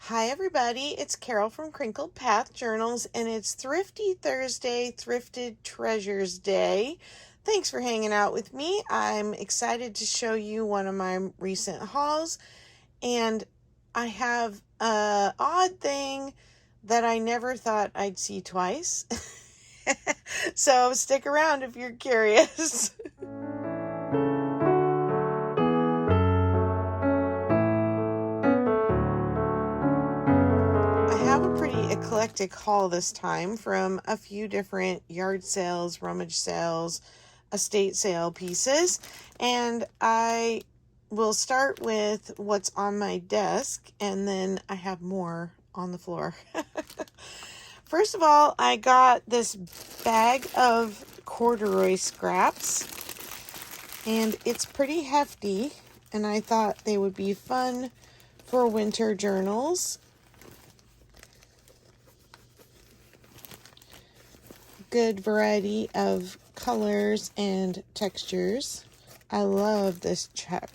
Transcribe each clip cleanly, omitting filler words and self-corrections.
Hi everybody, it's Carol from Crinkled Path Journals, and it's Thrifty Thursday, Thrifted Treasures Day. Thanks for hanging out with me. I'm excited to show you one of my recent hauls, and I have an odd thing that I never thought I'd see twice. So stick around if you're curious. I have a pretty eclectic haul this time from a few different yard sales, rummage sales, estate sale pieces, and I will start with what's on my desk, and then I have more on the floor. First of all, I got this bag of corduroy scraps, and it's pretty hefty, and I thought they would be fun for winter journals. Good variety of colors and textures. I love this check.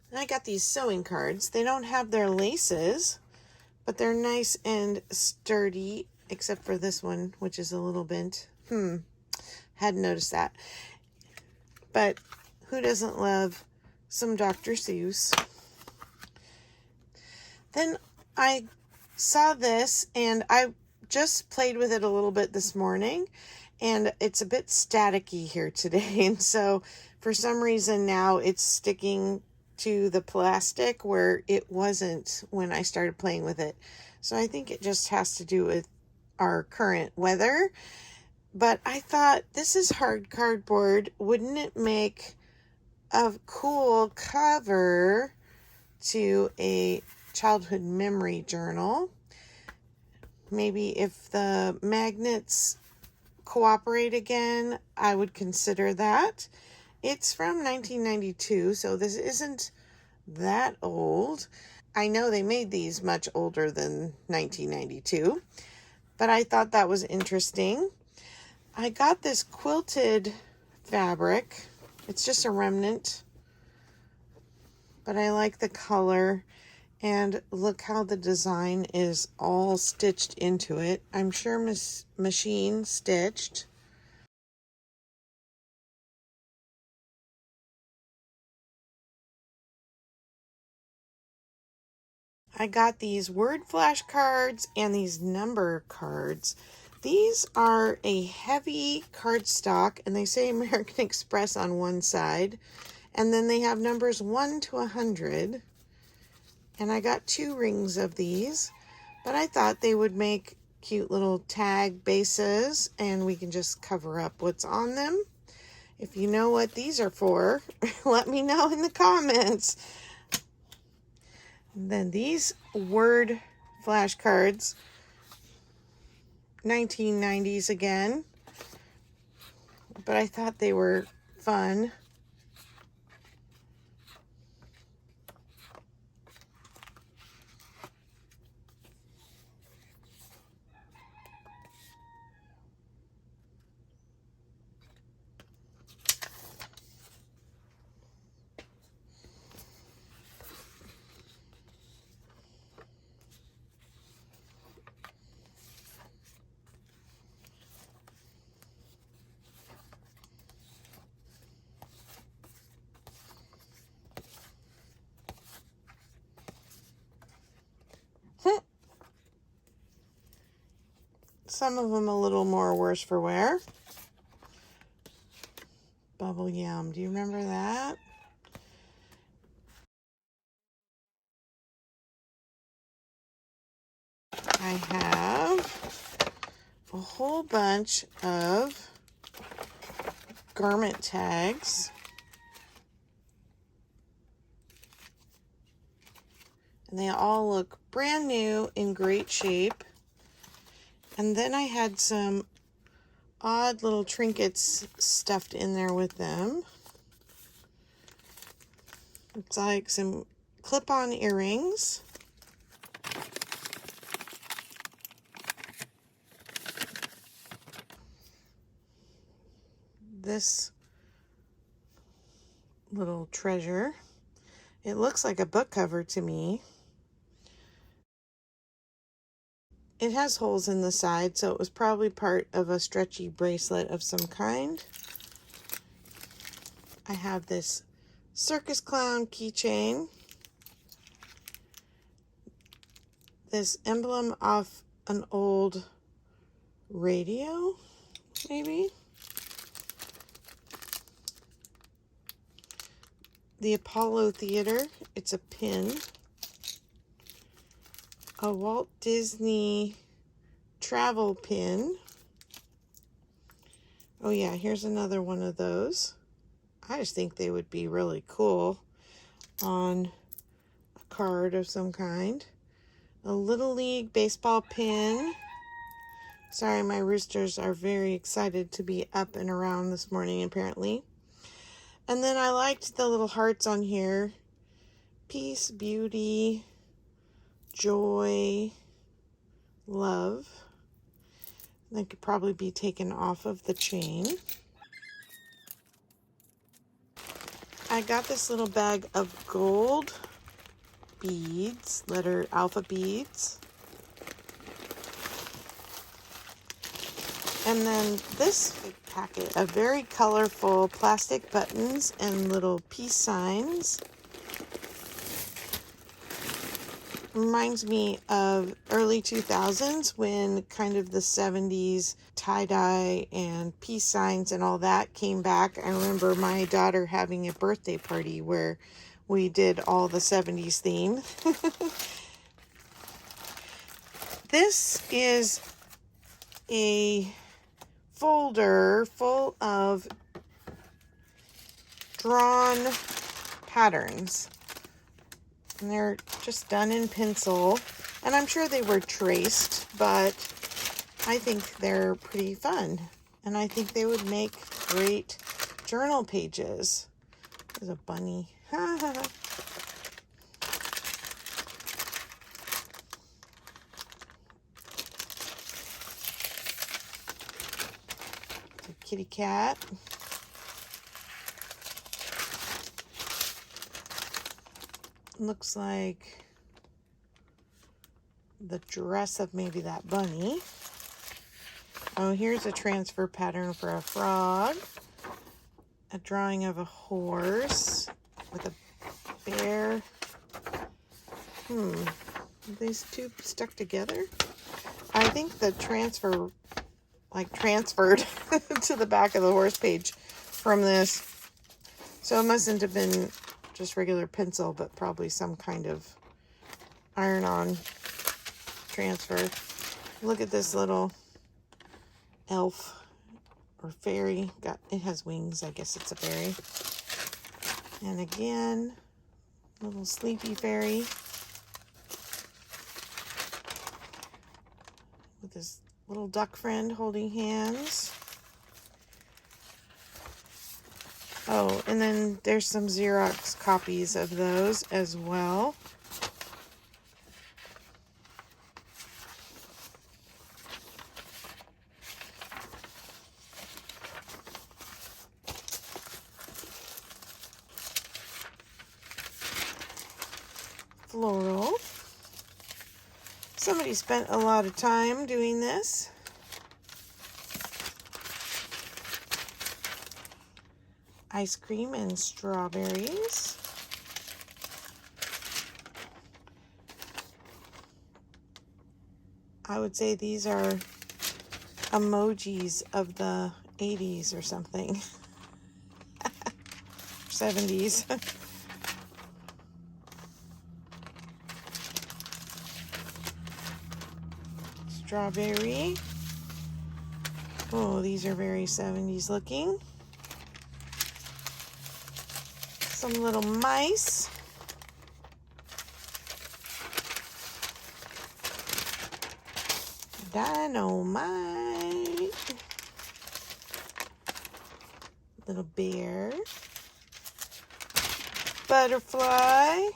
And I got these sewing cards. They don't have their laces, but they're nice and sturdy, except for this one, which is a little bent. Hadn't noticed that. But who doesn't love some Dr. Seuss? Then I saw this, and I just played with it a little bit this morning, and it's a bit staticky here today, and so for some reason now it's sticking to the plastic where it wasn't when I started playing with it. So I think it just has to do with our current weather. But I thought, this is hard cardboard. Wouldn't it make a cool cover to a childhood memory journal? Maybe if the magnets cooperate again, I would consider that. It's from 1992, so this isn't that old. I know they made these much older than 1992, but I thought that was interesting. I got this quilted fabric. It's just a remnant, but I like the color. And look how the design is all stitched into it. I'm sure machine stitched. I got these word flashcards and these number cards. These are a heavy cardstock, and they say American Express on one side. And then they have numbers 1 to 100. And I got 2 rings of these, but I thought they would make cute little tag bases, and we can just cover up what's on them. If you know what these are for, let me know in the comments. And then these word flashcards, 1990s again, but I thought they were fun. Some of them a little more worse for wear. Bubble Yum, do you remember that? I have a whole bunch of garment tags. And they all look brand new, in great shape. And then I had some odd little trinkets stuffed in there with them. It's like some clip-on earrings. this little treasure. It looks like a book cover to me. It has holes in the side, so it was probably part of a stretchy bracelet of some kind. I have this circus clown keychain. This emblem off an old radio, maybe? The Apollo Theater. It's a pin. A Walt Disney travel pin. Oh yeah, here's another one of those. I just think they would be really cool on a card of some kind. A Little League baseball pin. Sorry, my roosters are very excited to be up and around this morning, apparently. And then I liked the little hearts on here. Peace, beauty, joy, love. They could probably be taken off of the chain. I got this little bag of gold beads, letter alpha beads. And then this big packet of very colorful plastic buttons and little peace signs. Reminds me of early 2000s when kind of the 70s tie-dye and peace signs and all that came back. I remember my daughter having a birthday party where we did all the 70s theme. This is a folder full of drawn patterns. And they're just done in pencil. And I'm sure they were traced, but I think they're pretty fun. And I think they would make great journal pages. There's a bunny. It's a kitty cat. Looks like the dress of maybe that bunny. Oh, here's a transfer pattern for a frog. A drawing of a horse with a bear. These two stuck together? I think the transfer, like, transferred to the back of the horse page from this. So it mustn't have been just regular pencil, but probably some kind of iron-on transfer. Look at this little elf or fairy. It has wings. I guess it's a fairy. And again, little sleepy fairy with this little duck friend holding hands. Oh, and then there's some Xerox copies of those as well. Floral. Somebody spent a lot of time doing this. Ice cream and strawberries. I would say these are emojis of the 80s or something. 70s. Strawberry. Oh, these are very 70s looking. Some little mice. Dynamite. Little bear. Butterfly.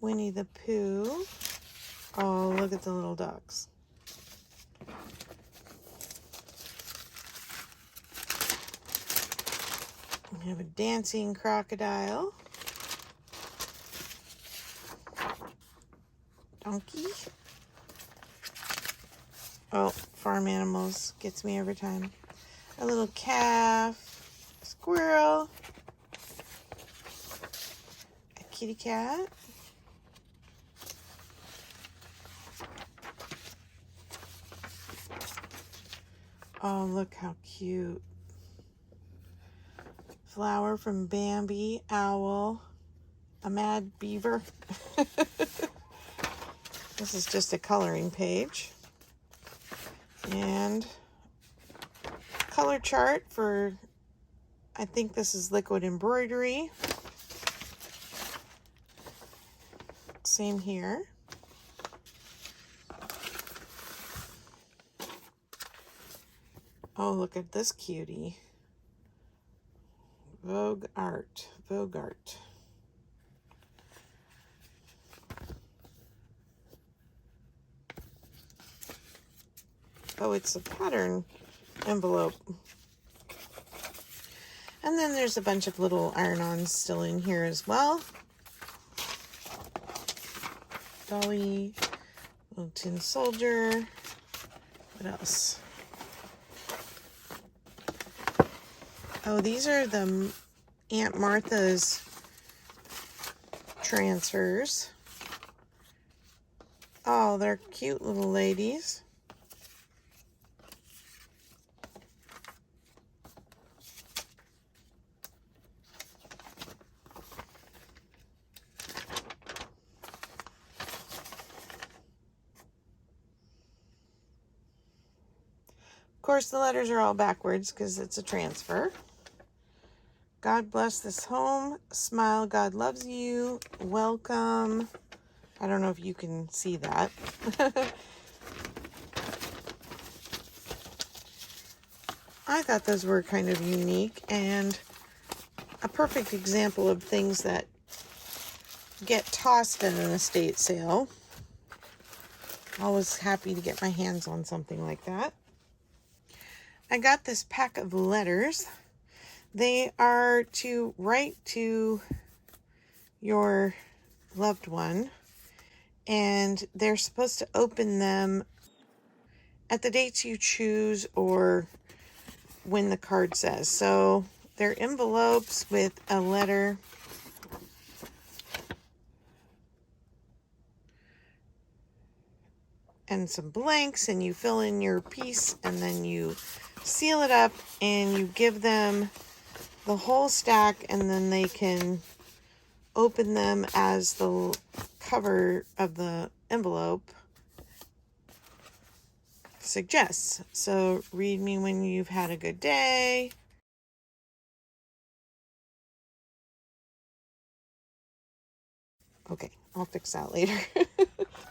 Winnie the Pooh. Oh, look at the little ducks. I have a dancing crocodile. Donkey. Oh, farm animals gets me every time. A little calf, squirrel, a kitty cat, oh look how cute, flower from Bambi, owl, a mad beaver. This is just a coloring page, and color chart for, I think this is liquid embroidery. Same here. Oh, look at this cutie. Vogue art. Vogue art. Oh, it's a pattern envelope. And then there's a bunch of little iron-ons still in here as well. Dolly, little tin soldier. What else? Oh, these are the Aunt Martha's transfers. Oh, they're cute little ladies. Of course, the letters are all backwards because it's a transfer. God bless this home. Smile, God loves you. Welcome. I don't know if you can see that. I thought those were kind of unique and a perfect example of things that get tossed at an estate sale. Always happy to get my hands on something like that. I got this pack of letters. They are to write to your loved one, and they're supposed to open them at the dates you choose or when the card says. So they're envelopes with a letter and some blanks, and you fill in your piece, and then you seal it up and you give them the whole stack, and then they can open them as the cover of the envelope suggests. So read me when you've had a good day. Okay, I'll fix that later.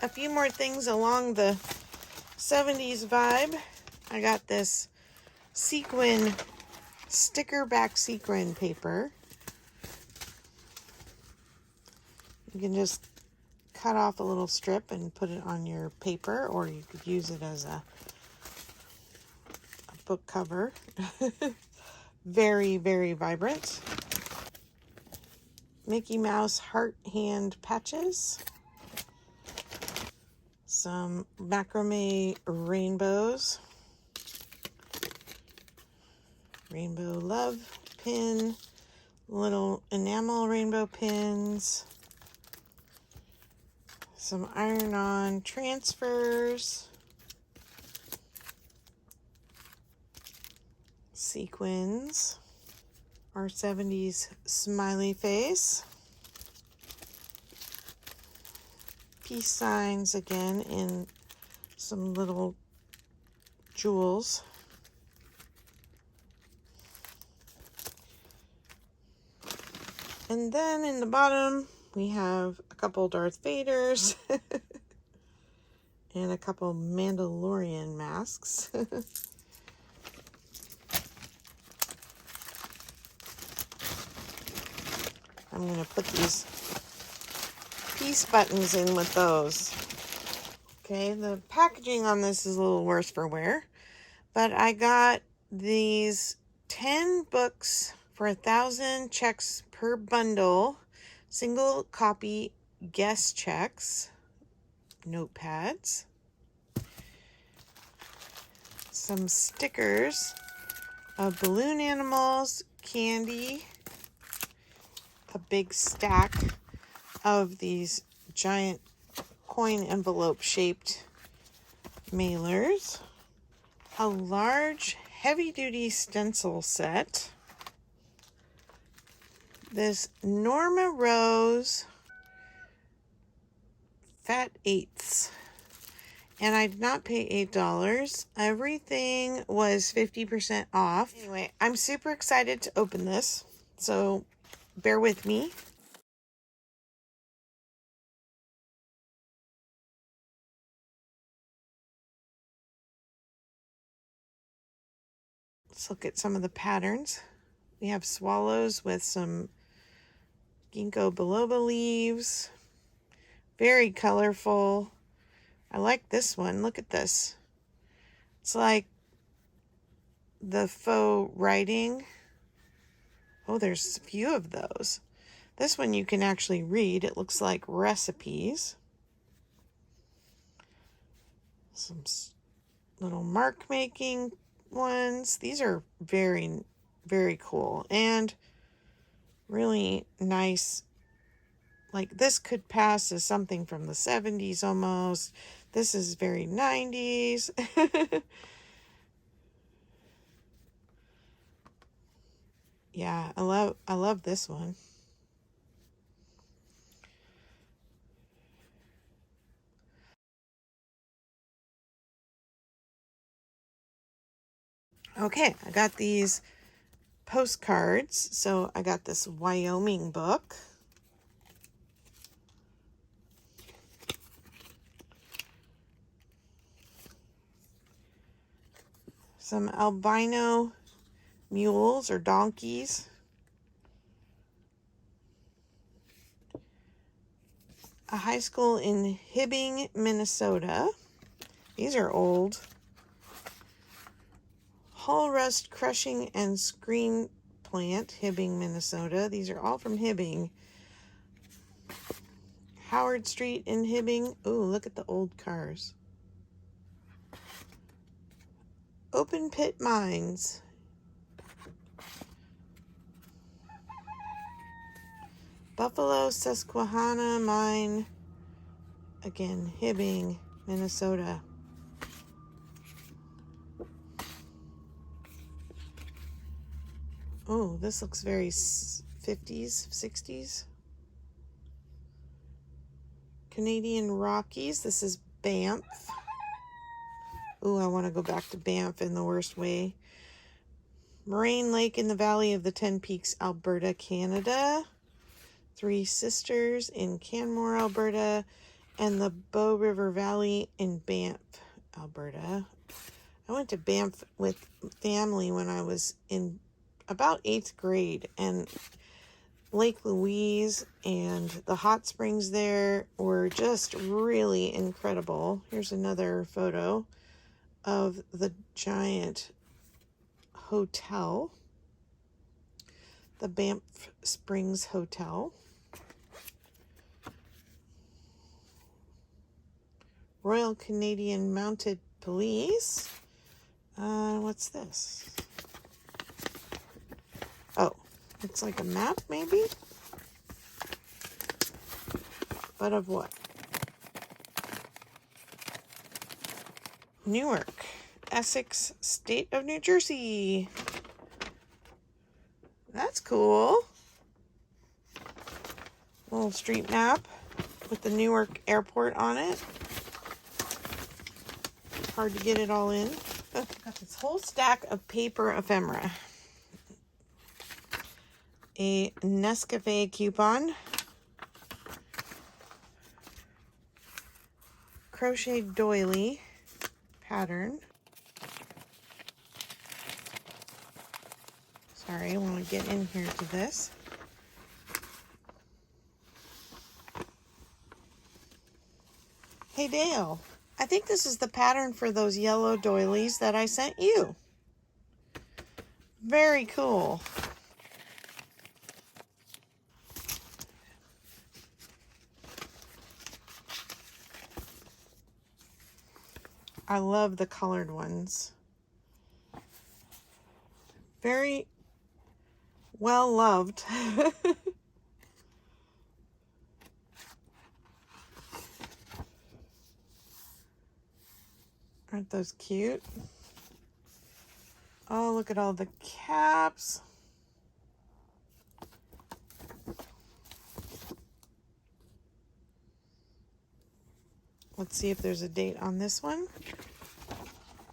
A few more things along the 70s vibe. I got this sequin, sticker back sequin paper. You can just cut off a little strip and put it on your paper, or you could use it as a book cover. Very, very vibrant. Mickey Mouse heart hand patches. Some macrame rainbows. Rainbow love pin. Little enamel rainbow pins. Some iron-on transfers. Sequins. Our 70s smiley face. Peace signs again in some little jewels. And then in the bottom, we have a couple Darth Vaders and a couple Mandalorian masks. I'm going to put these peace buttons in with those. Okay, the packaging on this is a little worse for wear, but I got these 10 books For 1,000 checks per bundle, single copy guest checks, notepads, some stickers of balloon animals, candy, a big stack of these giant coin envelope shaped mailers, a large heavy duty stencil set, this Norma Rose Fat Eighths, and I did not pay $8. Everything was 50% off. Anyway, I'm super excited to open this, so bear with me. Let's look at some of the patterns. We have swallows with some ginkgo biloba leaves. Very colorful. I like this one. Look at this. It's like the faux writing. Oh, there's a few of those. This one you can actually read. It looks like recipes. Some little mark making ones. These are very, very cool and really nice. Like this could pass as something from the 70s almost. This is very 90s. Yeah, I love this one. Okay, I got these postcards. So I got this Wyoming book. Some albino mules or donkeys. A high school in Hibbing, Minnesota. These are old. Hull rust crushing and screen plant, Hibbing, Minnesota. These are all from Hibbing. Howard Street in Hibbing. Ooh, look at the old cars. Open pit mines. Buffalo Susquehanna mine. Again, Hibbing, Minnesota. Oh, this looks very 50s, 60s. Canadian Rockies. This is Banff. Ooh, I want to go back to Banff in the worst way. Moraine Lake in the Valley of the Ten Peaks, Alberta, Canada. Three Sisters in Canmore, Alberta. And the Bow River Valley in Banff, Alberta. I went to Banff with family when I was in about 8th grade, and Lake Louise and the hot springs there were just really incredible. Here's another photo of the giant hotel, the Banff Springs Hotel. Royal Canadian Mounted Police. What's this? Oh, it's like a map, maybe? But of what? Newark, Essex, State of New Jersey. That's cool. Little street map with the Newark airport on it. Hard to get it all in. Got this whole stack of paper ephemera. A Nescafe coupon. Crochet doily pattern. Sorry, I want to get in here to this. Hey Dale, I think this is the pattern for those yellow doilies that I sent you. Very cool. I love the colored ones. Very well loved. Aren't those cute? Oh, look at all the caps. Let's see if there's a date on this one.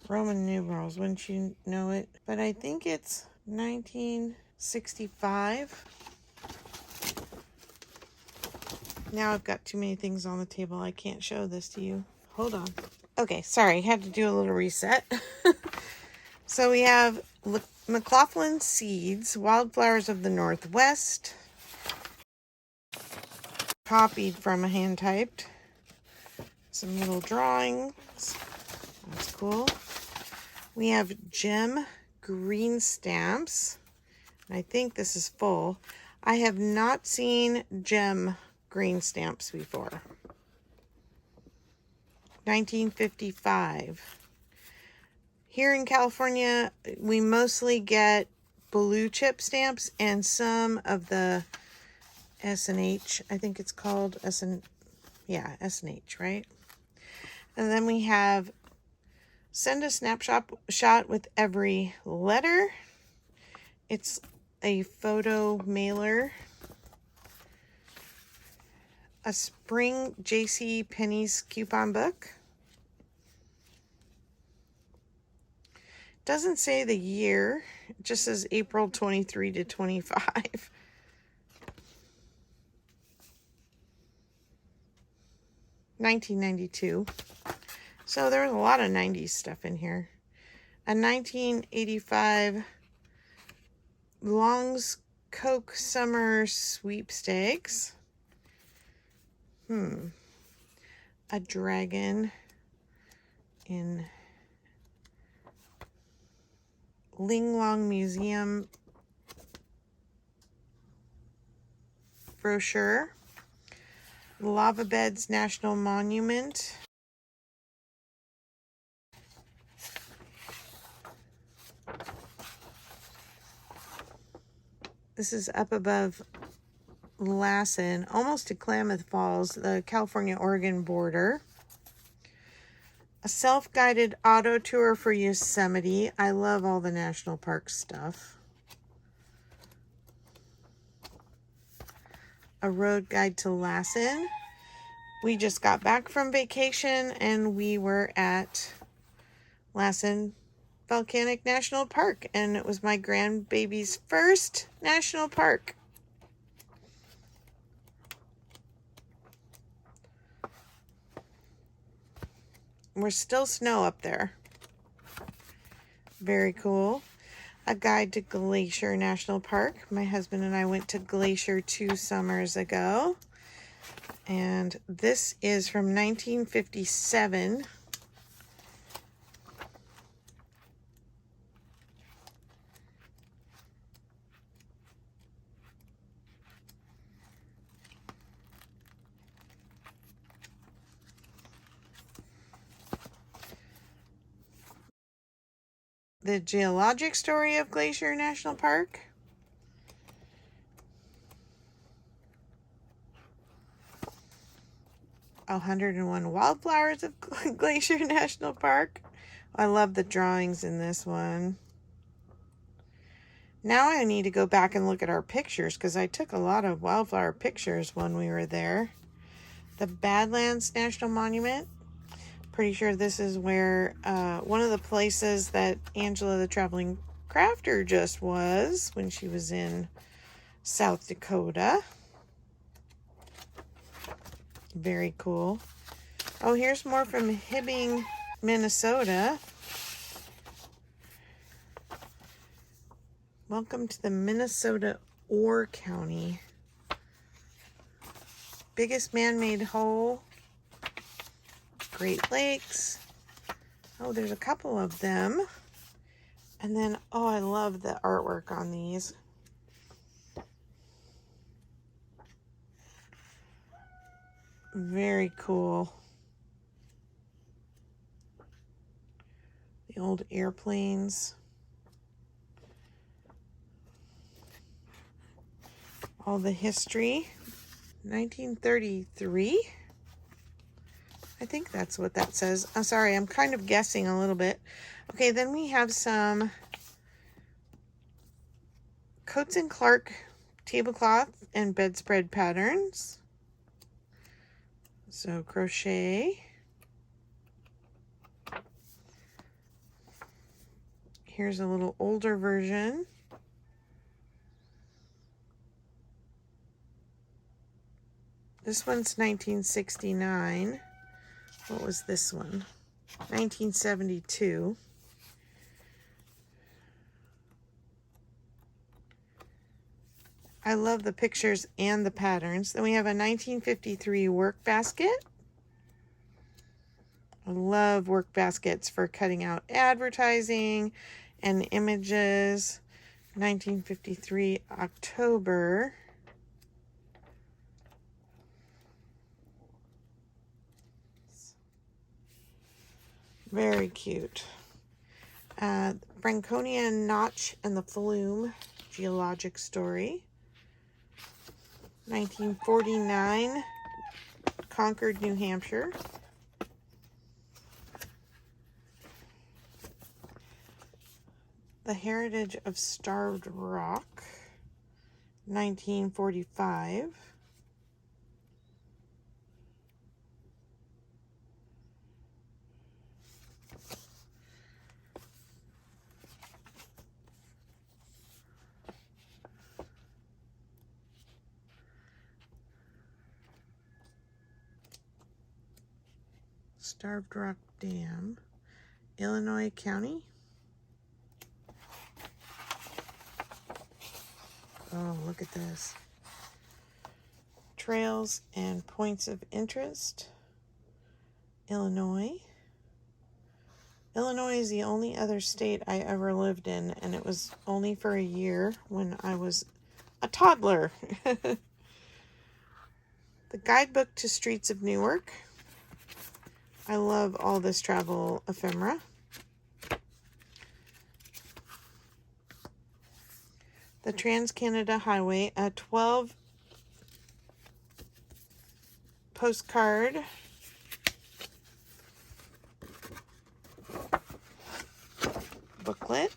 Roman numerals, wouldn't you know it? But I think it's 1965. Now I've got too many things on the table. I can't show this to you. Hold on. Okay, sorry. Had to do a little reset. So we have McLaughlin Seeds, Wildflowers of the Northwest. Copied from a hand typed. Some little drawings. That's cool. We have gem green stamps. I think this is full. I have not seen gem green stamps before. 1955. Here in California, we mostly get blue chip stamps and some of the S&H. I think it's called S&H, right? And then we have send a snapshot with every letter. It's a photo mailer. A spring J.C. Penney's coupon book. Doesn't say the year. It just says April 23 to 25. 1992. So there's a lot of 90s stuff in here. A 1985 Long's Coke Summer Sweepstakes. A dragon in Linglong Museum brochure. Lava Beds National Monument. This is up above Lassen, almost to Klamath Falls, the California-Oregon border. A self-guided auto tour for Yosemite. I love all the national park stuff. A road guide to Lassen. We just got back from vacation and we were at Lassen Volcanic National Park, and it was my grandbaby's first national park. We're still snow up there. Very cool. A guide to Glacier National Park. My husband and I went to Glacier 2 summers ago. And this is from 1957. The geologic story of Glacier National Park. A 101 Wildflowers of Glacier National Park. I love the drawings in this one. Now I need to go back and look at our pictures because I took a lot of wildflower pictures when we were there. The Badlands National Monument. Pretty sure this is where one of the places that Angela the Traveling Crafter just was when she was in South Dakota. Very cool. Oh, here's more from Hibbing, Minnesota. Welcome to the Minnesota Ore County. Biggest man-made hole. Great Lakes. Oh, there's a couple of them. And then, oh, I love the artwork on these. Very cool. The old airplanes. All the history. 1933. I think that's what that says. I'm sorry, I'm kind of guessing a little bit. Okay, then we have some Coats and Clark tablecloth and bedspread patterns. So crochet. Here's a little older version. This one's 1969. What was this one? 1972. I love the pictures and the patterns. Then we have a 1953 work basket. I love work baskets for cutting out advertising and images. 1953 October. Very cute. Franconian Notch and the Flume Geologic Story. 1949 Concord, New Hampshire. The Heritage of Starved Rock. 1945. Starved Rock Dam, Illinois County. Oh, look at this. Trails and Points of Interest, Illinois. Illinois is the only other state I ever lived in, and it was only for a year when I was a toddler. The Guidebook to Streets of Newark. I love all this travel ephemera. The Trans-Canada Highway, a 12 postcard booklet.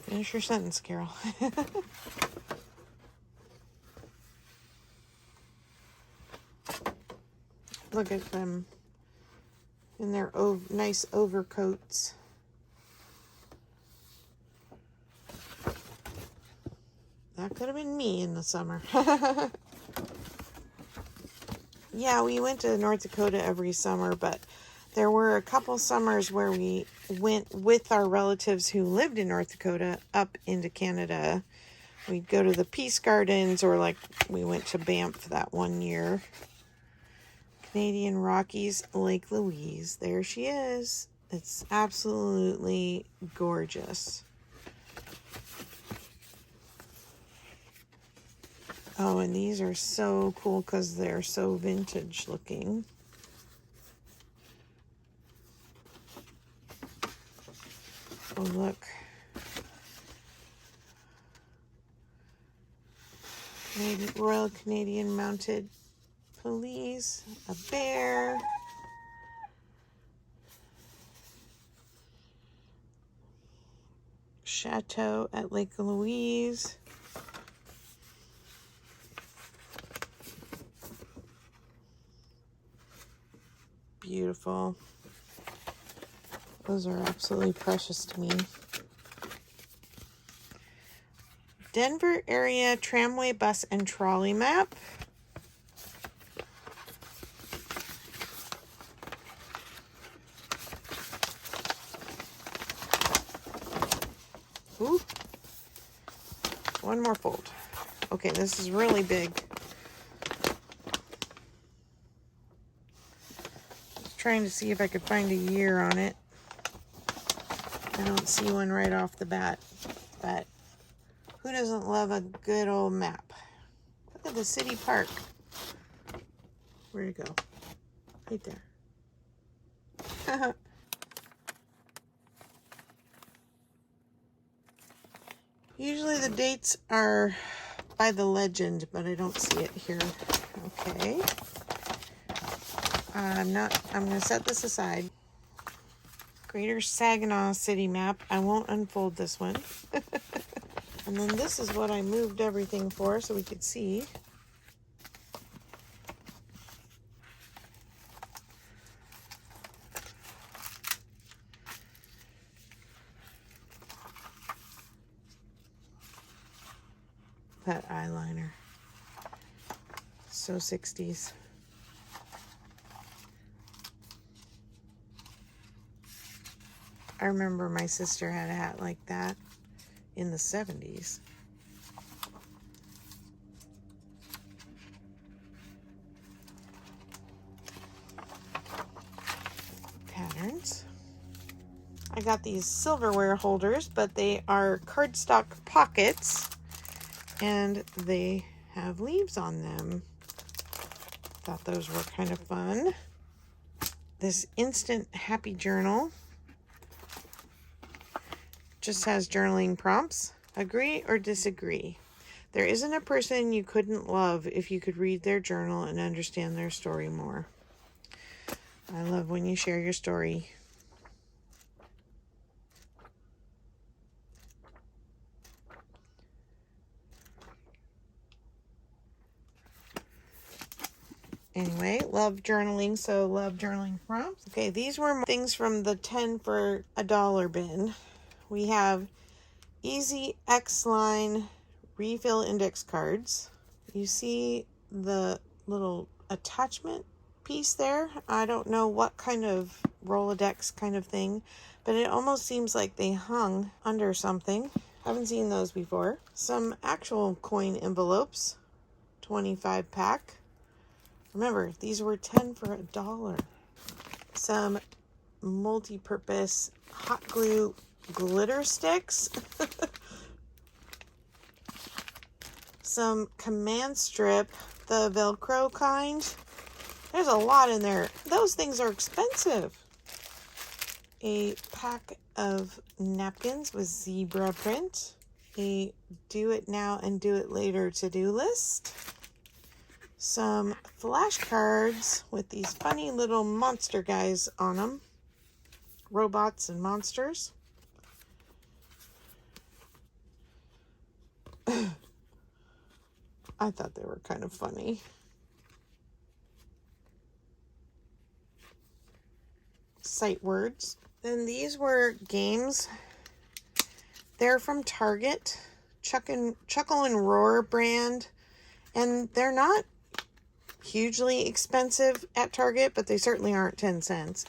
Finish your sentence, Carol. Look at them in their nice overcoats. That could have been me in the summer. Yeah, we went to North Dakota every summer, but there were a couple summers where we went with our relatives who lived in North Dakota up into Canada. We'd go to the Peace Gardens, or like we went to Banff that one year. Canadian Rockies, Lake Louise. There she is. It's absolutely gorgeous. Oh, and these are so cool because they're so vintage looking. Oh, look. Royal Canadian Mounted Police, a bear. Chateau at Lake Louise. Beautiful. Those are absolutely precious to me. Denver area tramway, bus, and trolley map. Ooh. One more fold. Okay, this is really big. Just trying to see if I could find a year on it. I don't see one right off the bat, but who doesn't love a good old map? Look at the city park. Where'd it go? Right there. Usually the dates are by the legend, but I don't see it here. Okay. I'm going to set this aside. Greater Saginaw City map. I won't unfold this one. And then this is what I moved everything for so we could see. That eyeliner. So 60s. I remember my sister had a hat like that in the 70s. Patterns. I got these silverware holders, but they are cardstock pockets and they have leaves on them. Thought those were kind of fun. This instant happy journal just has journaling prompts. Agree or disagree? There isn't a person you couldn't love if you could read their journal and understand their story more. I love when you share your story. Anyway, love journaling, so love journaling prompts. Okay, these were things from the 10 for $1 bin. We have Easy X-Line refill index cards. You see the little attachment piece there? I don't know what kind of Rolodex kind of thing, but it almost seems like they hung under something. Haven't seen those before. Some actual coin envelopes, 25 pack. Remember, these were 10 for $1. Some multi-purpose hot glue glitter sticks. Some command strip, the Velcro kind. There's a lot in there. Those things are expensive. A pack of napkins with zebra print. A do it now and do it later to-do list. Some flashcards with these funny little monster guys on them. Robots and monsters. I thought they were kind of funny. Sight words. Then these were games. They're from Target. Chuckle and Roar brand. And they're not hugely expensive at Target, but they certainly aren't 10 cents.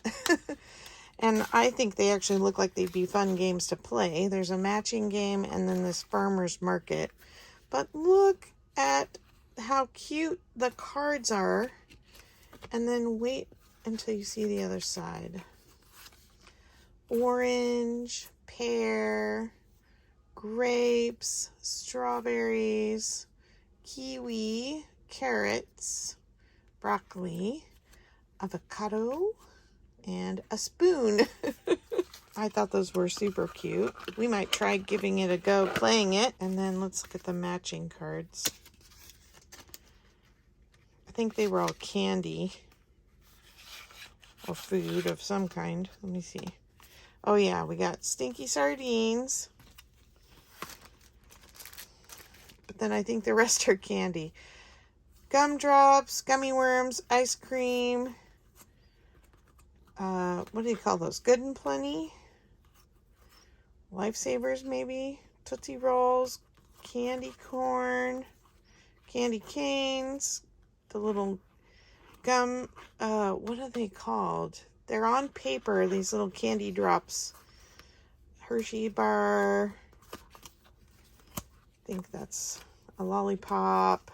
And I think they actually look like they'd be fun games to play. There's a matching game and then this farmer's market. But look at how cute the cards are. And then wait until you see the other side. Orange, pear, grapes, strawberries, kiwi, carrots, broccoli, avocado, and a spoon. I thought those were super cute. We might try giving it a go playing it. And then let's look at the matching cards. I think they were all candy or food of some kind. Let me see. Oh yeah, we got stinky sardines. But then I think the rest are candy. Gumdrops, gummy worms, ice cream. What do you call those? Good and Plenty? Lifesavers maybe? Tootsie Rolls, candy corn, candy canes, the little gum, what are they called? They're on paper, these little candy drops. Hershey bar. I think that's a lollipop.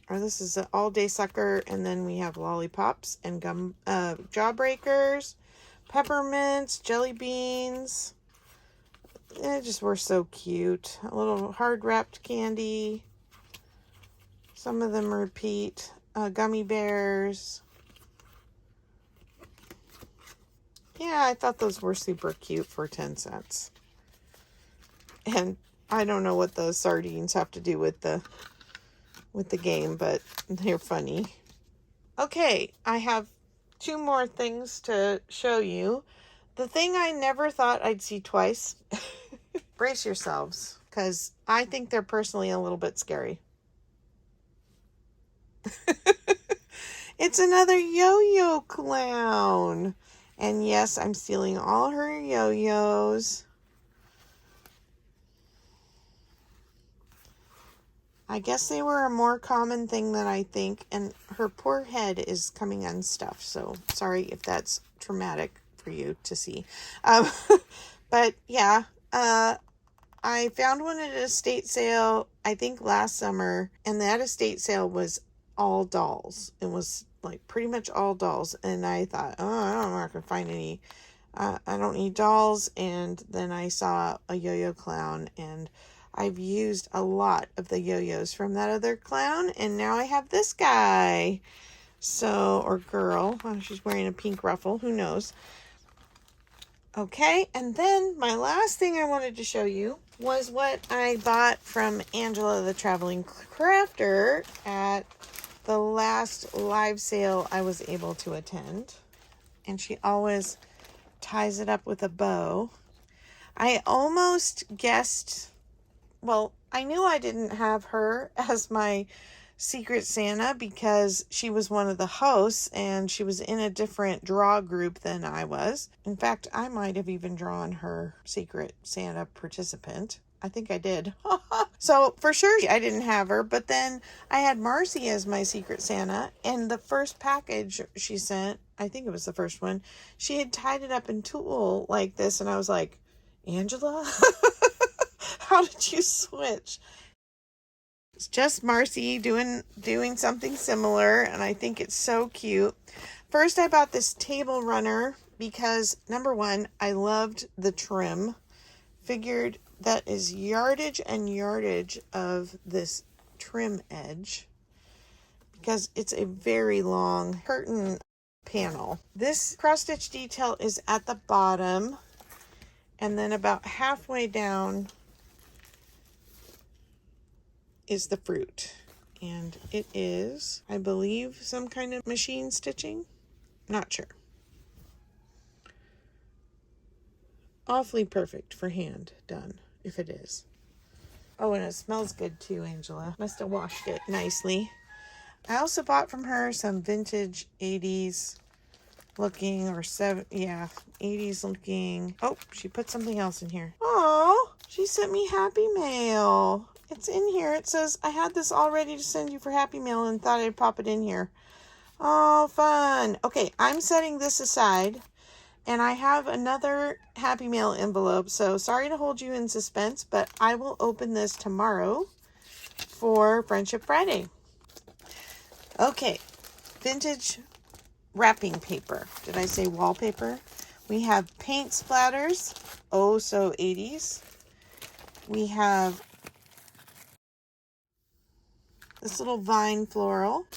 Or this is an all-day sucker, and then we have lollipops and gum, jawbreakers, peppermints, jelly beans. They just were so cute. A little hard-wrapped candy. Some of them repeat. Gummy bears. Yeah, I thought those were super cute for 10 cents. And I don't know what the sardines have to do with the game, but they're funny. Okay, I have 2 more things to show you. The thing I never thought I'd see twice. Brace yourselves, because I think they're personally a little bit scary. It's another yo-yo clown. And yes, I'm stealing all her yo-yos. I guess they were a more common thing than I think, and her poor head is coming unstuffed, so sorry if that's traumatic for you to see. But yeah, I found one at an estate sale, I think last summer, and that estate sale was all dolls. It was like pretty much all dolls, and I thought, oh, I'm not going to find any. I don't need dolls, and then I saw a yo-yo clown, and I've used a lot of the yo-yos from that other clown, and now I have this guy. So, or girl. Oh, she's wearing a pink ruffle. Who knows? Okay, and then my last thing I wanted to show you was what I bought from Angela the Traveling Crafter at the last live sale I was able to attend. And she always ties it up with a bow. I almost guessed, well, I knew I didn't have her as my Secret Santa because she was one of the hosts and she was in a different draw group than I was. In fact, I might have even drawn her Secret Santa participant. I think I did. So for sure I didn't have her, but then I had Marcy as my Secret Santa, and the first package she sent, I think it was the first one, she had tied it up in tulle like this, and I was like, Angela? How did you switch? It's just Marcy doing something similar, and I think it's so cute. First, I bought this table runner because, number one, I loved the trim. Figured that is yardage and yardage of this trim edge because it's a very long curtain panel. This cross-stitch detail is at the bottom, and then about halfway down is the fruit, and it is, I believe, some kind of machine stitching. Not sure. Awfully perfect for hand done, if it is. Oh, and it smells good too, Angela. Must have washed it nicely. I also bought from her some vintage 80s looking, or 80s looking. Oh, she put something else in here. Oh, she sent me Happy Mail. It's in here. It says, I had this all ready to send you for Happy Mail and thought I'd pop it in here. Oh, fun. Okay, I'm setting this aside. And I have another Happy Mail envelope, so sorry to hold you in suspense, but I will open this tomorrow for Friendship Friday. Okay, vintage wrapping paper. Did I say wallpaper? We have paint splatters, oh so 80s. We have this little vine floral.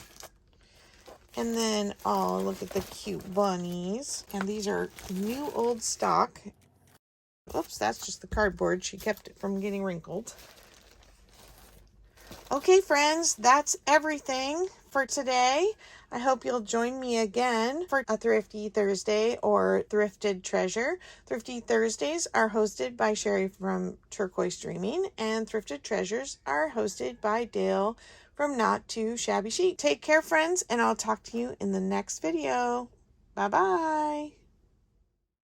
And then, oh, look at the cute bunnies. And these are new old stock. Oops, that's just the cardboard. She kept it from getting wrinkled. Okay, friends, that's everything for today. I hope you'll join me again for a Thrifty Thursday or Thrifted Treasure. Thrifty Thursdays are hosted by Sheree from Turquoise Dreaming, and Thrifted Treasures are hosted by Dale from Not Too Shabby Chic. Take care, friends, and I'll talk to you in the next video. Bye-bye.